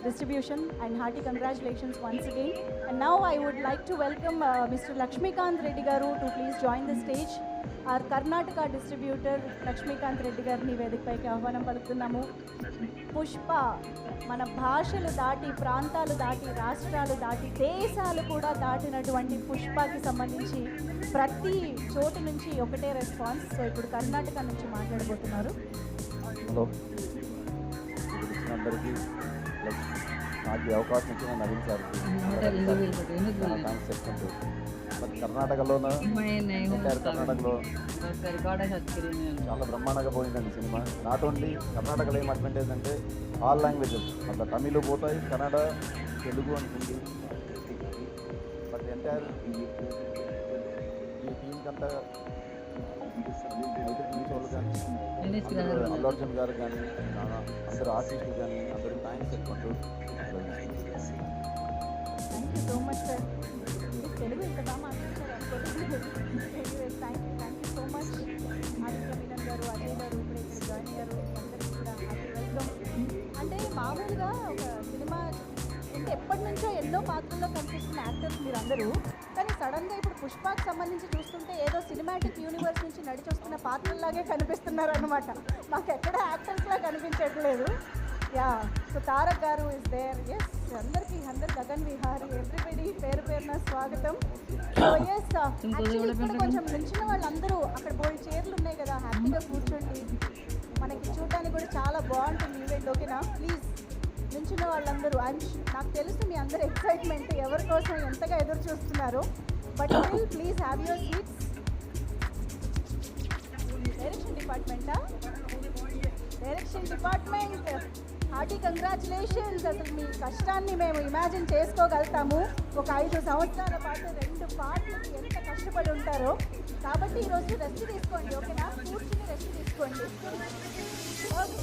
distribution, and hearty congratulations once again. And now I would like to welcome Mr. Lakshmikant Reddy Garu to please join the stage. Our Karnataka distributor Lakshmikant Reddy గారిని వేదికపైకి ఆహ్వానం పలుకుతున్నాము. పుష్ప మన భాషలు దాటి, ప్రాంతాలు దాటి, రాష్ట్రాలు దాటి, దేశాలు కూడా దాటినటువంటి పుష్పకి సంబంధించి ప్రతి చోటు నుంచి ఒకటే రెస్పాన్స్. సో ఇప్పుడు కర్ణాటక నుంచి మాట్లాడబోతున్నారు. హలో, అందరికీ నాకు ఈ అవకాశం ఇచ్చిన నవీన్ సార్ థ్యాంక్స్ చెప్తుంటూ మరి కర్ణాటకలోన కర్ణాటకలో చాలా బ్రహ్మాండంగా పోయిందండి సినిమా. నాట్ ఓన్లీ కర్ణాటకలో ఏం అడ్వాంటేజ్ అంటే ఆల్ లాంగ్వేజెస్ అట్లా తమిళ్ పోతాయి, Kannada, Telugu and Hindi. But entire ఈ టీంకి అంతా వాళ్ళు కానీ అల్లు అర్జున్ గారు కానీ అందరు ఆర్టిస్టులు కానీ అందరూ థ్యాంక్స్ చెప్పుకుంటూ thank you so much sir. Telugu ఇంత బాగా మాట్లాడారు. Thank you so much. Aditya Menon garu, Ajay గారు ఇప్పుడు ఇక్కడ జాయిన్ అయ్యారు. అందరికీ కూడా హ్యాపీ వెల్కమ్. అంటే మామూలుగా ఒక సినిమా అంటే ఎప్పటి నుంచో ఎన్నో పాత్రల్లో కనిపిస్తున్న యాక్టర్స్ మీరు అందరూ, కానీ సడన్గా ఇప్పుడు పుష్పకి సంబంధించి చూస్తుంటే ఏదో సినిమాటిక్ యూనివర్స్ నుంచి నడిచి వస్తున్న పాత్రల్లాగే కనిపిస్తున్నారు అనమాట. మాకు ఎక్కడ యాక్టర్స్లా కనిపించట్లేదు. యా, సో తారక్ గారు ఇస్ దేర్. ఎస్, అందరికీ గగన్ విహారీ ఎవ్రీబడి పేరు పేరున స్వాగతం. సో ఎస్, యాక్చువల్లీ ఇక్కడ కొంచెం నిల్చిన వాళ్ళందరూ అక్కడ బోల్డ్ చైర్లు ఉన్నాయి కదా, హ్యాపీగా కూర్చోండి. మనకి చూడడానికి కూడా చాలా బాగుంటుంది ఈవెంట్. ఓకేనా? ప్లీజ్ నిల్చున్న వాళ్ళందరూ, నాకు తెలుసు మీ అందరు ఎక్సైట్మెంట్ ఎవరి కోసం ఎంతగా ఎదురు చూస్తున్నారు. But still please have your seats. Direction డిపార్ట్మెంటా? Direction department hearty congratulations. అసలు మీ కష్టాన్ని మేము ఇమాజిన్ చేసుకోగలుగుతాము. ఒక 5 సంవత్సరాల పాటు 2 పాటలకి ఎంత కష్టపడి ఉంటారో. కాబట్టి ఈరోజు రెస్ట్ తీసుకోండి. ఓకేనా? కూర్చుని రెస్ట్ తీసుకోండి. ఓకే.